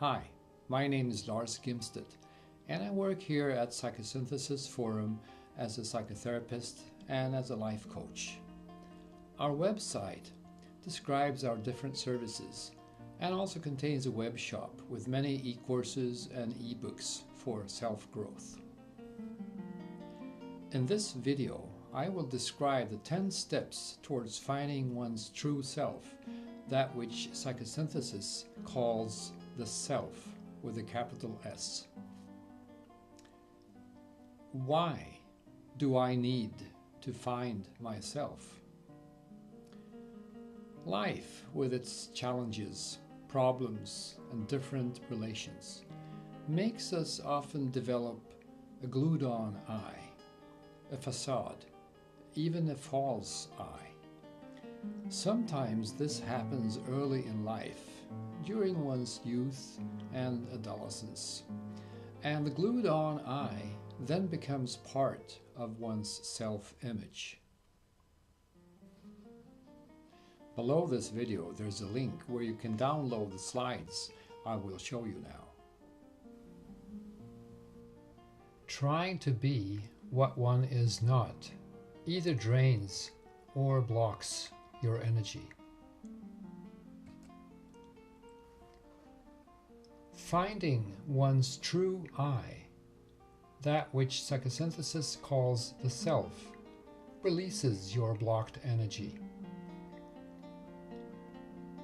Hi, my name is Lars Gimstedt, and I work here at Psychosynthesis Forum as a psychotherapist and as a life coach. Our website describes our different services and also contains a web shop with many e-courses and e-books for self-growth. In this video, I will describe the 10 steps towards finding one's true self, that which Psychosynthesis calls the self with a capital S. Why do I need to find myself? Life, with its challenges, problems, and different relations, makes us often develop a glued-on eye, a facade, even a false eye. Sometimes this happens early in life, during one's youth and adolescence, and the glued-on eye then becomes part of one's self-image. Below this video there's a link where you can download the slides I will show you now. Trying to be what one is not either drains or blocks your energy. Finding one's true I, that which Psychosynthesis calls the self, releases your blocked energy.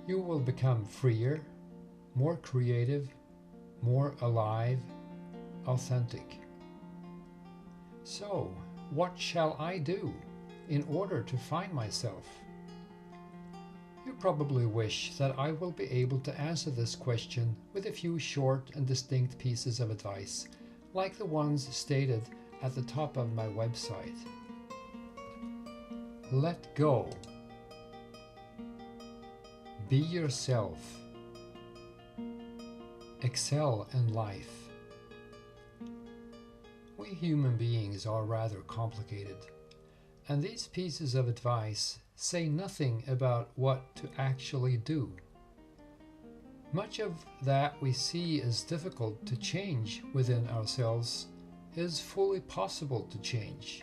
You will become freer, more creative, more alive, authentic. So, what shall I do in order to find myself? You probably wish that I will be able to answer this question with a few short and distinct pieces of advice, like the ones stated at the top of my website. Let go. Be yourself. Excel in life. We human beings are rather complicated, and these pieces of advice say nothing about what to actually do. Much of that we see as difficult to change within ourselves is fully possible to change,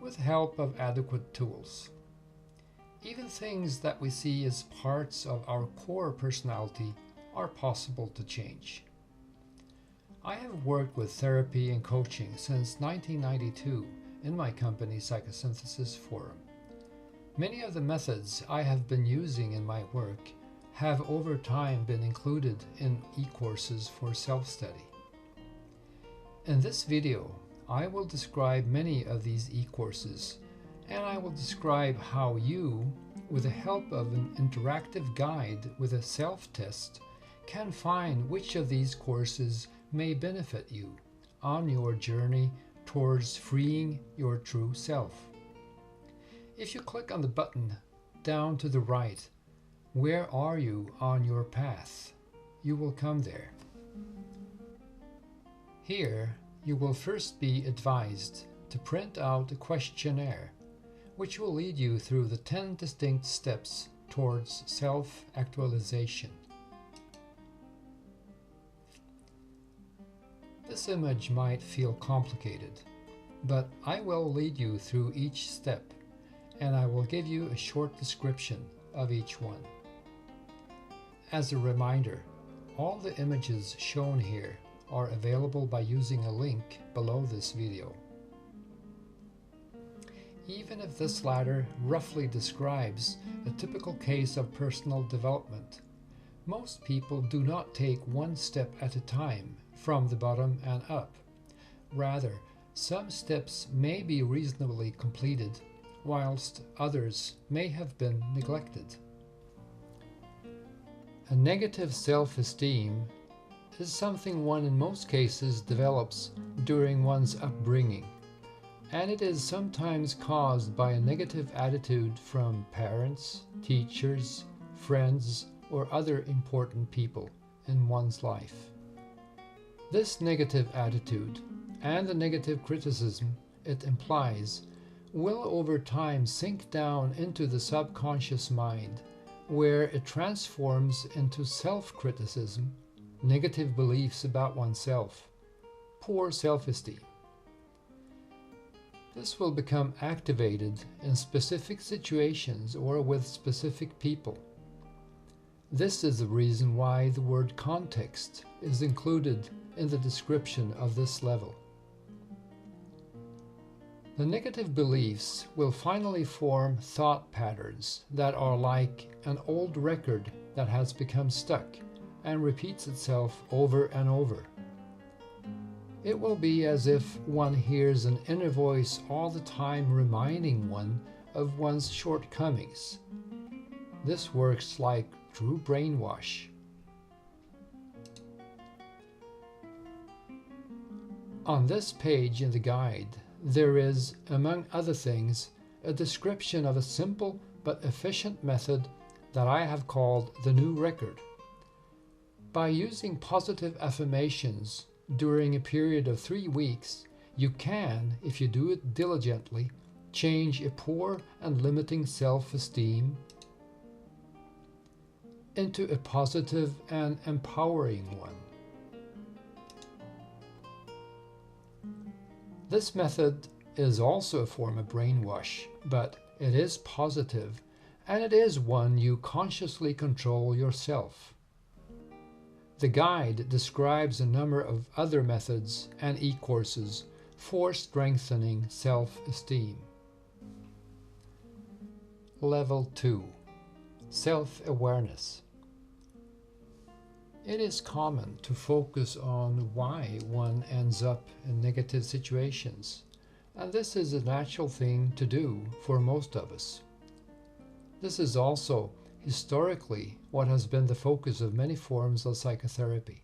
with help of adequate tools. Even things that we see as parts of our core personality are possible to change. I have worked with therapy and coaching since 1992 in my company Psychosynthesis Forum. Many of the methods I have been using in my work have over time been included in e-courses for self-study. In this video, I will describe many of these e-courses, and I will describe how you, with the help of an interactive guide with a self-test, can find which of these courses may benefit you on your journey towards freeing your true self. If you click on the button down to the right, where are you on your path? You will come there. Here, you will first be advised to print out a questionnaire, which will lead you through the 10 distinct steps towards self-actualization. This image might feel complicated, but I will lead you through each step, and I will give you a short description of each one. As a reminder, all the images shown here are available by using a link below this video. Even if this latter roughly describes a typical case of personal development, most people do not take one step at a time from the bottom and up. Rather, some steps may be reasonably completed, whilst others may have been neglected. A negative self-esteem is something one in most cases develops during one's upbringing, and it is sometimes caused by a negative attitude from parents, teachers, friends, or other important people in one's life. This negative attitude and the negative criticism it implies will over time sink down into the subconscious mind, where it transforms into self-criticism negative beliefs about oneself, poor self-esteem. This will become activated in specific situations or with specific people. This is the reason why the word context is included in the description of this level. The negative beliefs will finally form thought patterns that are like an old record that has become stuck and repeats itself over and over. It will be as if one hears an inner voice all the time reminding one of one's shortcomings. This works like true brainwash. On this page in the guide, there is, among other things, a description of a simple but efficient method that I have called the new record. By using positive affirmations during a period of 3 weeks, you can, if you do it diligently, change a poor and limiting self-esteem into a positive and empowering one. This method is also a form of brainwash, but it is positive, and it is one you consciously control yourself. The guide describes a number of other methods and e-courses for strengthening self-esteem. Level 2. Self-awareness. It is common to focus on why one ends up in negative situations, and this is a natural thing to do for most of us. This is also historically what has been the focus of many forms of psychotherapy.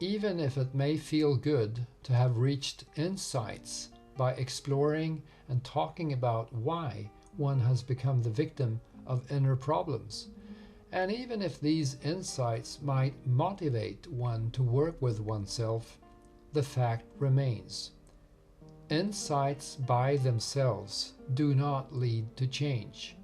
Even if it may feel good to have reached insights by exploring and talking about why one has become the victim of inner problems, and even if these insights might motivate one to work with oneself, the fact remains. Insights by themselves do not lead to change.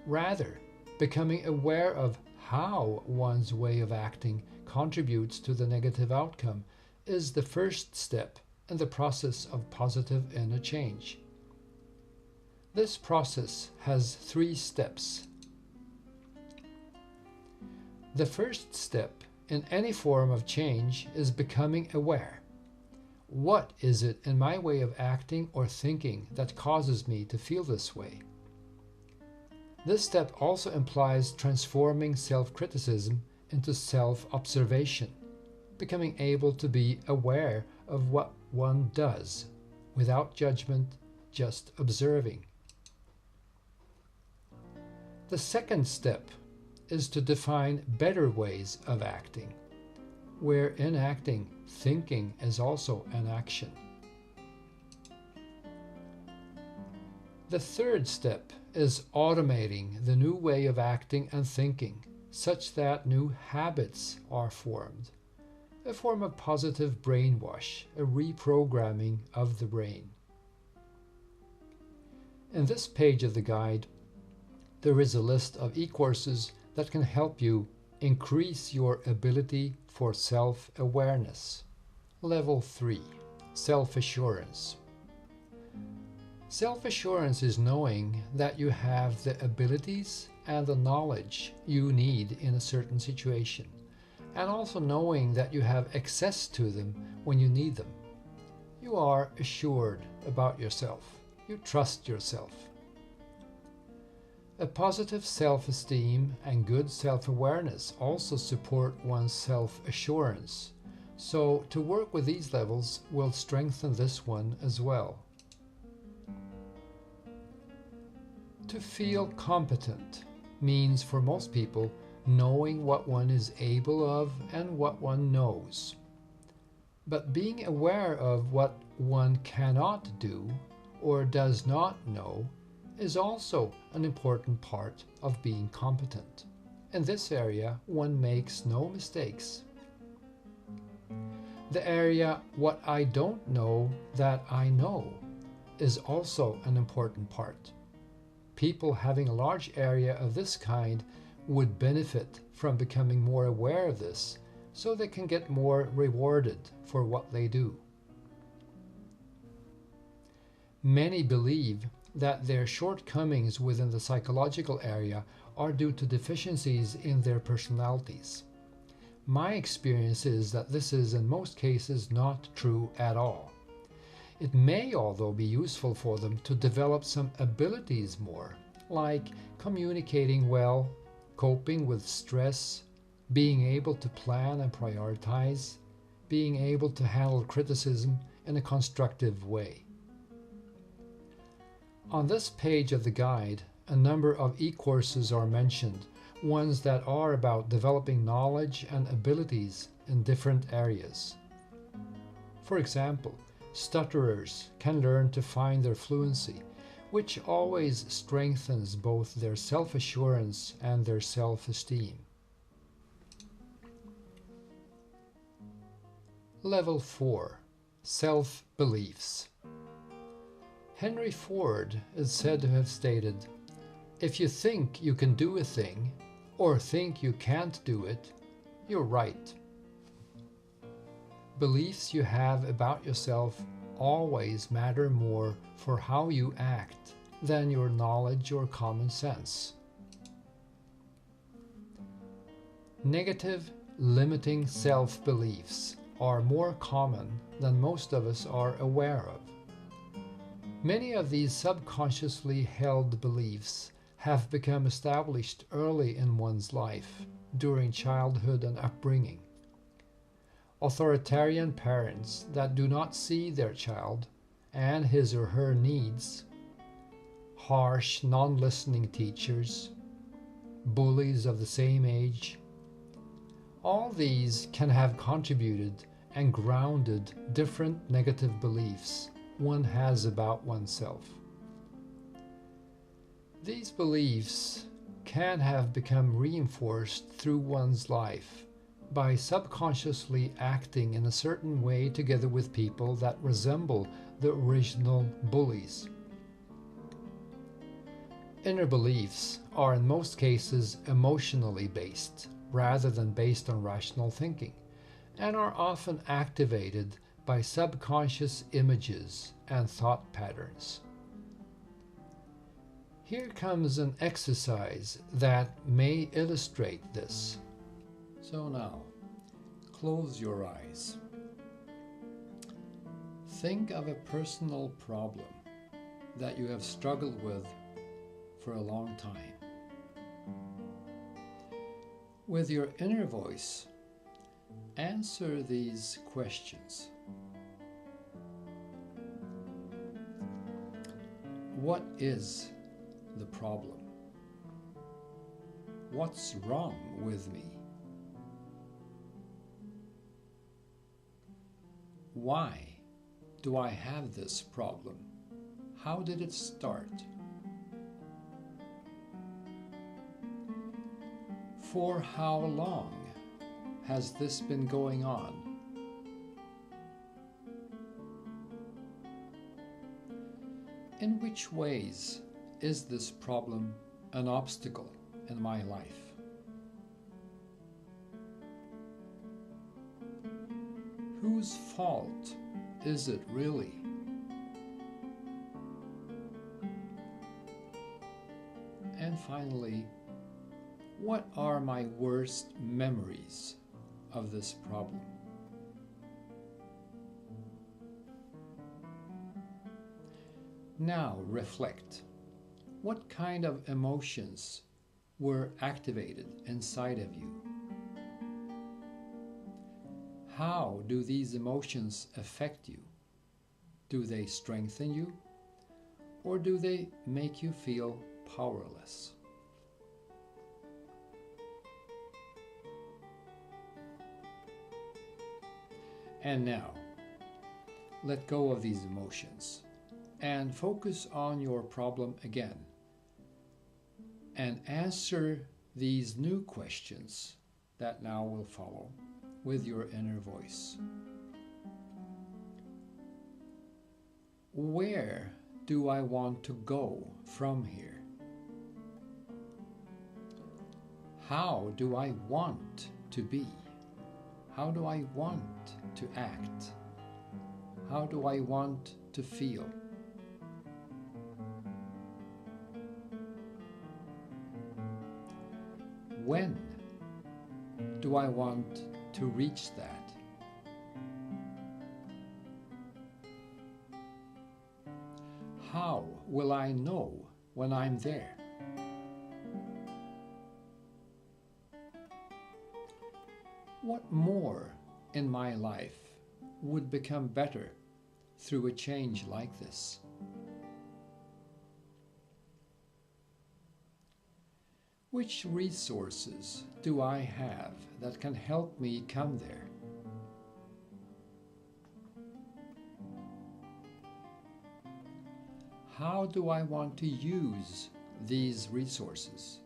Rather, becoming aware of how one's way of acting contributes to the negative outcome is the first step in the process of positive inner change. This process has 3 steps. The first step in any form of change is becoming aware. What is it in my way of acting or thinking that causes me to feel this way? This step also implies transforming self-criticism into self-observation, becoming able to be aware of what one does, without judgment, just observing. The second step is to define better ways of acting, where in acting, thinking is also an action. The third step is automating the new way of acting and thinking, such that new habits are formed, a form of positive brainwash, a reprogramming of the brain. In this page of the guide, there is a list of e-courses that can help you increase your ability for self-awareness. Level 3. Self-assurance. Self-assurance is knowing that you have the abilities and the knowledge you need in a certain situation, and also knowing that you have access to them when you need them. You are assured about yourself. You trust yourself. A positive self-esteem and good self-awareness also support one's self-assurance, so to work with these levels will strengthen this one as well. To feel competent means for most people knowing what one is able of and what one knows. But being aware of what one cannot do or does not know is also an important part of being competent. In this area, one makes no mistakes. The area "what I don't know that I know" is also an important part. People having a large area of this kind would benefit from becoming more aware of this so they can get more rewarded for what they do. Many believe that their shortcomings within the psychological area are due to deficiencies in their personalities. My experience is that this is in most cases not true at all. It may, although, be useful for them to develop some abilities more, like communicating well, coping with stress, being able to plan and prioritize, being able to handle criticism in a constructive way. On this page of the guide, a number of e-courses are mentioned, ones that are about developing knowledge and abilities in different areas. For example, stutterers can learn to find their fluency, which always strengthens both their self-assurance and their self-esteem. Level 4. Self-beliefs. Henry Ford is said to have stated, "If you think you can do a thing, or think you can't do it, you're right." Beliefs you have about yourself always matter more for how you act than your knowledge or common sense. Negative, limiting self-beliefs are more common than most of us are aware of. Many of these subconsciously held beliefs have become established early in one's life, during childhood and upbringing. Authoritarian parents that do not see their child and his or her needs, harsh, non-listening teachers, bullies of the same age, all these can have contributed and grounded different negative beliefs one has about oneself. These beliefs can have become reinforced through one's life by subconsciously acting in a certain way together with people that resemble the original bullies. Inner beliefs are in most cases emotionally based, rather than based on rational thinking, and are often activated by subconscious images and thought patterns. Here comes an exercise that may illustrate this. So now, close your eyes. Think of a personal problem that you have struggled with for a long time. With your inner voice, answer these questions. What is the problem? What's wrong with me? Why do I have this problem? How did it start? For how long has this been going on? In which ways is this problem an obstacle in my life? Whose fault is it really? And finally, what are my worst memories of this problem? Now reflect. What kind of emotions were activated inside of you? How do these emotions affect you? Do they strengthen you, or do they make you feel powerless? And now, let go of these emotions and focus on your problem again, and answer these new questions that now will follow with your inner voice. Where do I want to go from here? How do I want to be? How do I want to act? How do I want to feel? When do I want to reach that? How will I know when I'm there? What more in my life would become better through a change like this? Which resources do I have that can help me come there? How do I want to use these resources?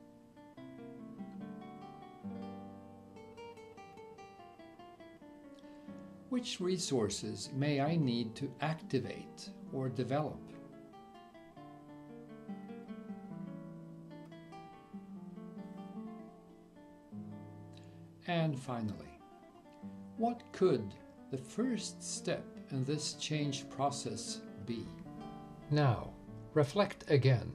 Which resources may I need to activate or develop? And finally, what could the first step in this change process be? Now, reflect again.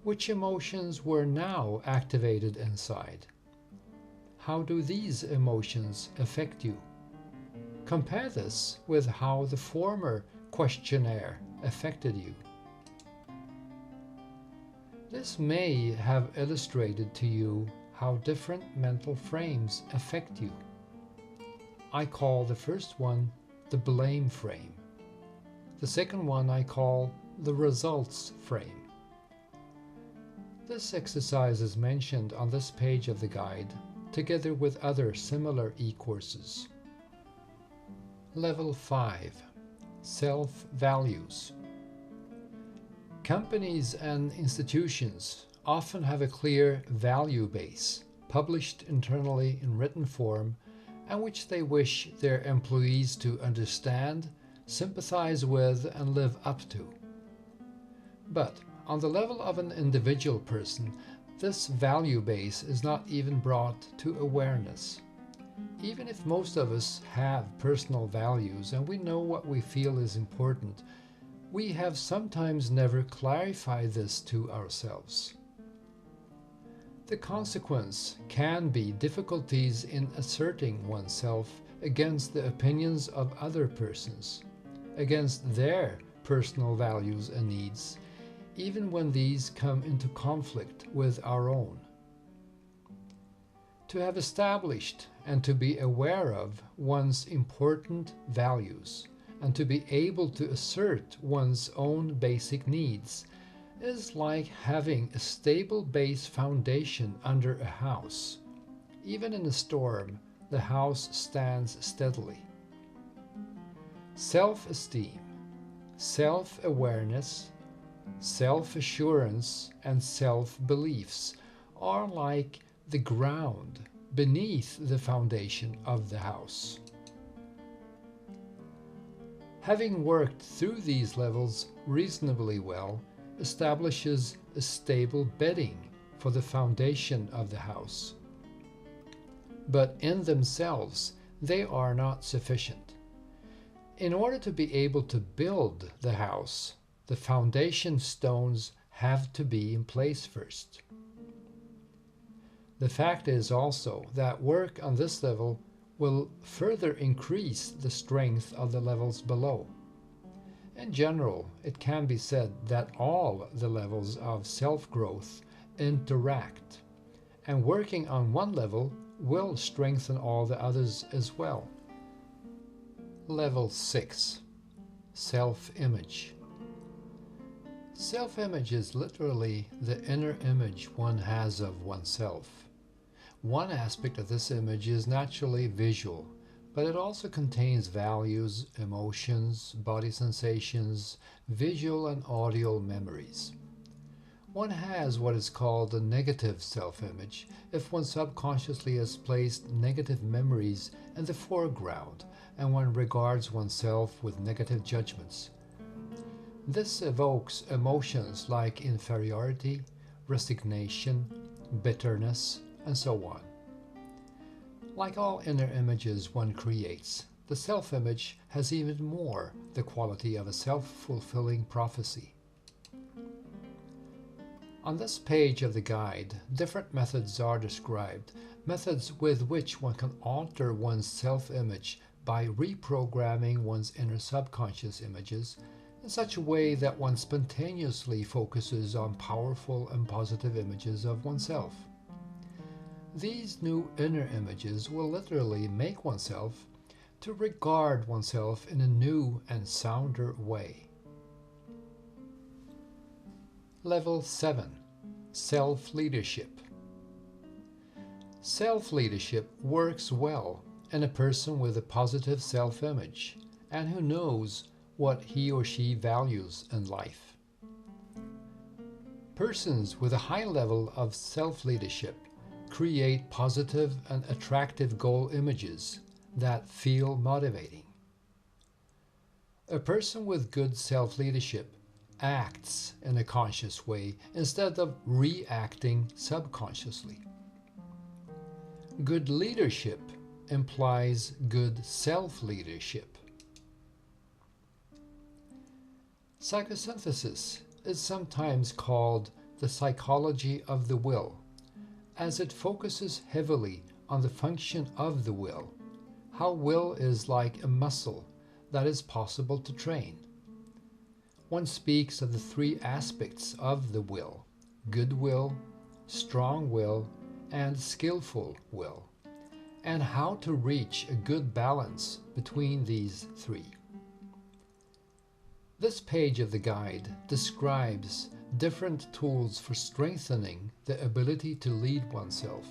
Which emotions were now activated inside? How do these emotions affect you? Compare this with how the former questionnaire affected you. This may have illustrated to you how different mental frames affect you. I call the first one the blame frame. The second one I call the results frame. This exercise is mentioned on this page of the guide, together with other similar e-courses. Level 5. Self-values. Companies and institutions often have a clear value base, published internally in written form, and which they wish their employees to understand, sympathize with, and live up to. But on the level of an individual person, this value base is not even brought to awareness. Even if most of us have personal values and we know what we feel is important, we have sometimes never clarified this to ourselves. The consequence can be difficulties in asserting oneself against the opinions of other persons, against their personal values and needs, even when these come into conflict with our own. To have established and to be aware of one's important values and to be able to assert one's own basic needs is like having a stable base foundation under a house. Even in a storm, the house stands steadily. Self-esteem, self-awareness, self-assurance, and self-beliefs are like the ground beneath the foundation of the house. Having worked through these levels reasonably well establishes a stable bedding for the foundation of the house. But in themselves, they are not sufficient. In order to be able to build the house, the foundation stones have to be in place first. The fact is also that work on this level will further increase the strength of the levels below. In general, it can be said that all the levels of self-growth interact, and working on one level will strengthen all the others as well. Level 6. Self-image. Self-image is literally the inner image one has of oneself. One aspect of this image is naturally visual, but it also contains values, emotions, body sensations, visual and audio memories. One has what is called a negative self-image if one subconsciously has placed negative memories in the foreground and one regards oneself with negative judgments. This evokes emotions like inferiority, resignation, bitterness, and so on. Like all inner images one creates, the self-image has even more the quality of a self-fulfilling prophecy. On this page of the guide, different methods are described, methods with which one can alter one's self-image by reprogramming one's inner subconscious images in such a way that one spontaneously focuses on powerful and positive images of oneself. These new inner images will literally make oneself to regard oneself in a new and sounder way. Level 7. Self-leadership. Self-leadership works well in a person with a positive self-image and who knows what he or she values in life. Persons with a high level of self-leadership create positive and attractive goal images that feel motivating. A person with good self-leadership acts in a conscious way instead of reacting subconsciously. Good leadership implies good self-leadership. Psychosynthesis is sometimes called the psychology of the will, as it focuses heavily on the function of the will, how will is like a muscle that is possible to train. One speaks of the three aspects of the will: good will, strong will, and skillful will, and how to reach a good balance between these three. This page of the guide describes different tools for strengthening the ability to lead oneself,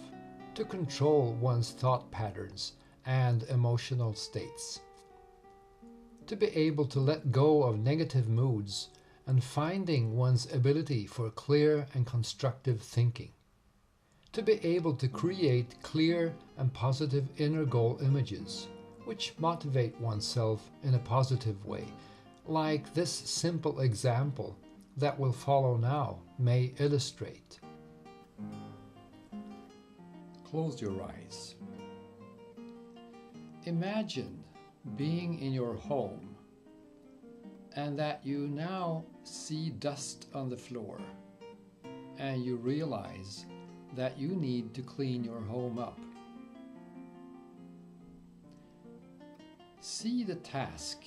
to control one's thought patterns and emotional states, to be able to let go of negative moods and finding one's ability for clear and constructive thinking, to be able to create clear and positive inner goal images which motivate oneself in a positive way, like this simple example that will follow now may illustrate. Close your eyes. Imagine being in your home and that you now see dust on the floor and you realize that you need to clean your home up. See the task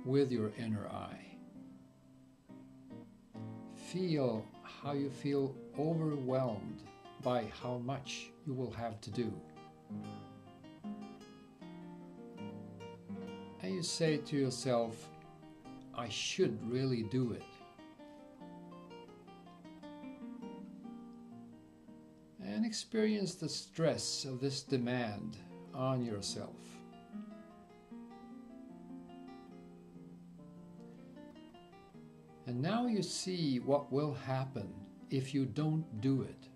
with your inner eye. Feel how you feel overwhelmed by how much you will have to do. And you say to yourself, I should really do it. And experience the stress of this demand on yourself. And now you see what will happen if you don't do it.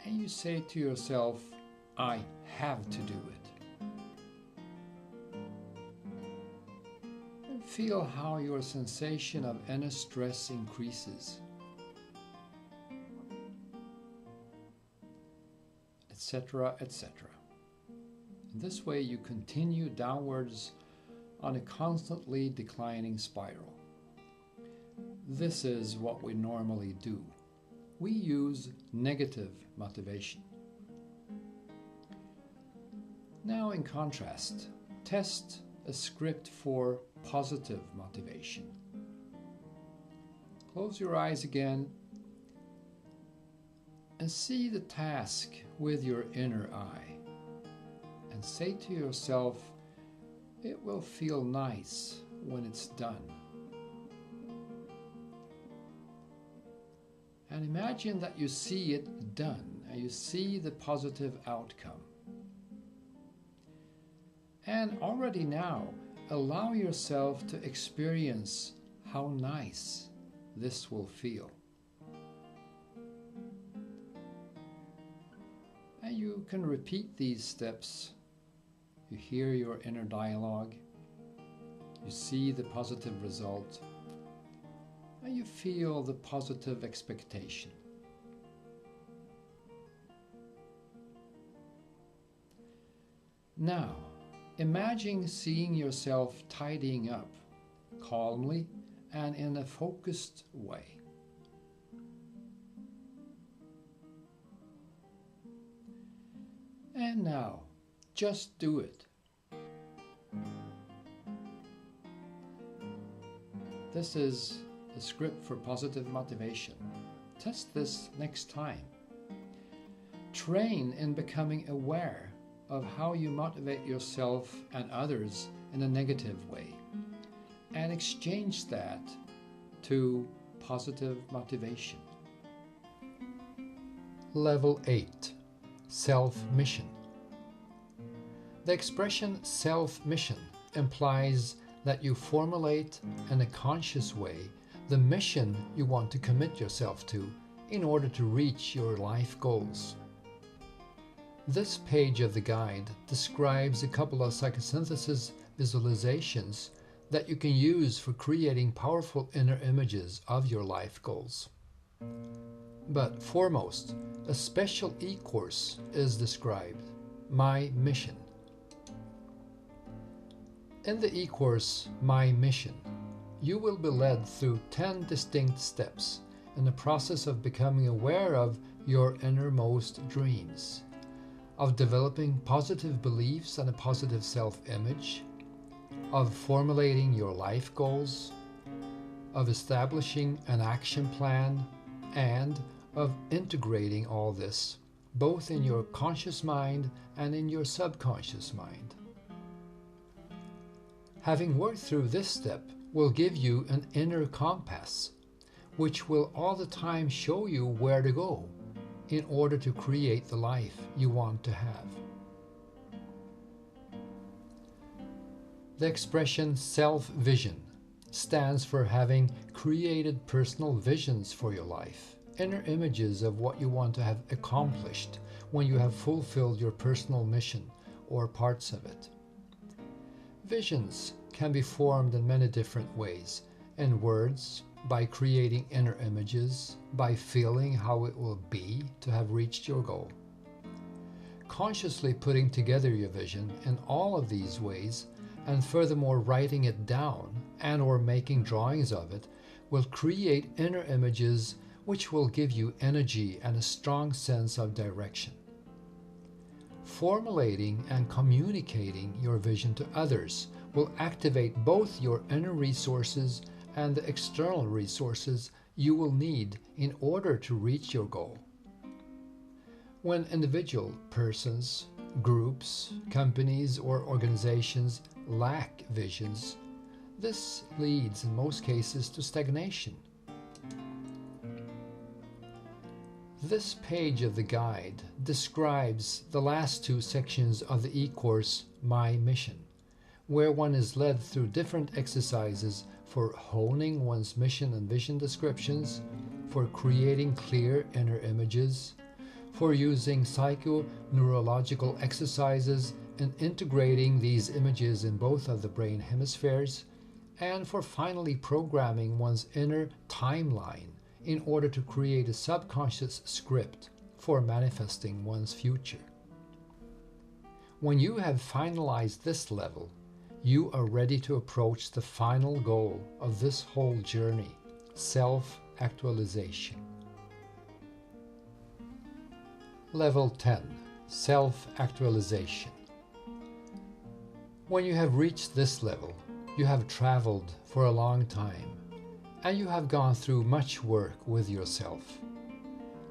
And you say to yourself, I have to do it. And feel how your sensation of inner stress increases, etc., etc. This way you continue downwards on a constantly declining spiral. This is what we normally do. We use negative motivation. Now, in contrast, test a script for positive motivation. Close your eyes again and see the task with your inner eye and say to yourself, it will feel nice when it's done. And imagine that you see it done and you see the positive outcome. And already now, allow yourself to experience how nice this will feel. And you can repeat these steps. You hear your inner dialogue. You see the positive result. and you feel the positive expectation. Now, imagine seeing yourself tidying up calmly and in a focused way. And now, just do it. This is the script for positive motivation. Test this next time. Train in becoming aware of how you motivate yourself and others in a negative way, and exchange that to positive motivation. Level 8. Self-mission. The expression self-mission implies that you formulate in a conscious way the mission you want to commit yourself to in order to reach your life goals. This page of the guide describes a couple of psychosynthesis visualizations that you can use for creating powerful inner images of your life goals. But foremost, a special e-course is described, My Mission. In the e-course, My Mission, you will be led through 10 distinct steps in the process of becoming aware of your innermost dreams, of developing positive beliefs and a positive self-image, of formulating your life goals, of establishing an action plan, and of integrating all this, both in your conscious mind and in your subconscious mind. Having worked through this step will give you an inner compass, which will all the time show you where to go in order to create the life you want to have. The expression self-vision stands for having created personal visions for your life, inner images of what you want to have accomplished when you have fulfilled your personal mission or parts of it. Visions can be formed in many different ways, in words, by creating inner images, by feeling how it will be to have reached your goal. Consciously putting together your vision in all of these ways, and furthermore writing it down and or making drawings of it, will create inner images which will give you energy and a strong sense of direction. Formulating and communicating your vision to others will activate both your inner resources and the external resources you will need in order to reach your goal. When individual persons, groups, companies, or organizations lack visions, this leads in most cases to stagnation. This page of the guide describes the last two sections of the e-course My Mission, where one is led through different exercises for honing one's mission and vision descriptions, for creating clear inner images, for using psychoneurological exercises and integrating these images in both of the brain hemispheres, and for finally programming one's inner timeline in order to create a subconscious script for manifesting one's future. When you have finalized this level, you are ready to approach the final goal of this whole journey, self-actualization. Level 10, Self-actualization. When you have reached this level, you have traveled for a long time, and you have gone through much work with yourself.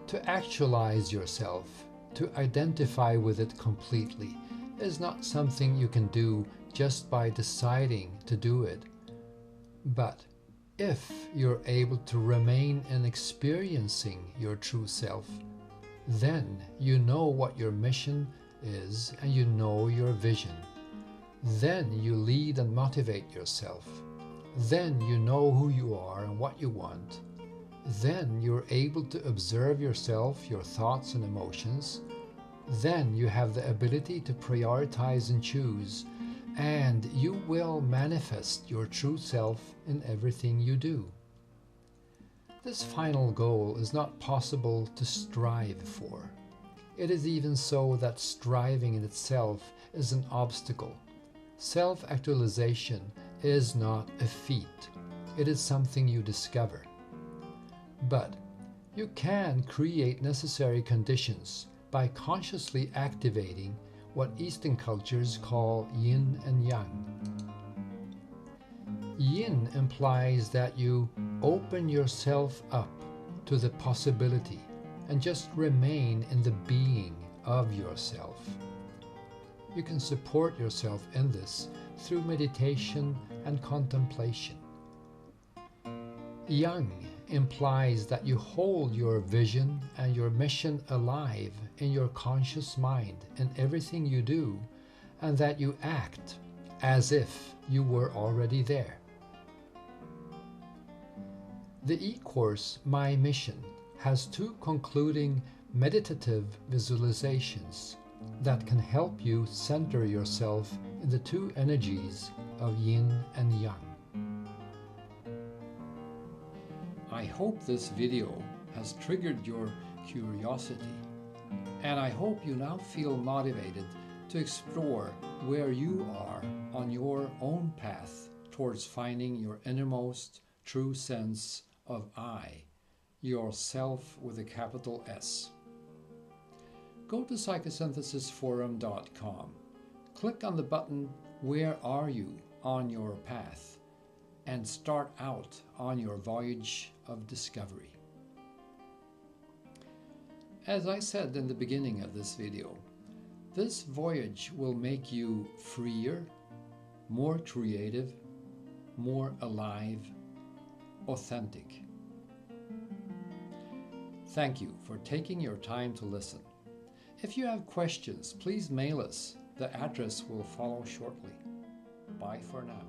To actualize yourself, to identify with it completely, is not something you can do just by deciding to do it. But if you're able to remain in experiencing your true self, then you know what your mission is and you know your vision. Then you lead and motivate yourself. Then you know who you are and what you want. Then you're able to observe yourself, your thoughts and emotions. Then you have the ability to prioritize and choose, and you will manifest your true self in everything you do. This final goal is not possible to strive for. It is even so that striving in itself is an obstacle. Self-actualization is not a feat. It is something you discover. But you can create necessary conditions by consciously activating what Eastern cultures call yin and yang. Yin implies that you open yourself up to the possibility and just remain in the being of yourself. You can support yourself in this through meditation and contemplation. Yang implies that you hold your vision and your mission alive in your conscious mind in everything you do, and that you act as if you were already there. The e-course My Mission has 2 concluding meditative visualizations that can help you center yourself in the 2 energies of yin and yang. I hope this video has triggered your curiosity, and I hope you now feel motivated to explore where you are on your own path towards finding your innermost true sense of I, yourself with a capital S. Go to psychosynthesisforum.com. Click on the button Where Are You on your path, and start out on your voyage of discovery. As I said in the beginning of this video, this voyage will make you freer, more creative, more alive, authentic. Thank you for taking your time to listen. If you have questions, please mail us. The address will follow shortly. Bye for now.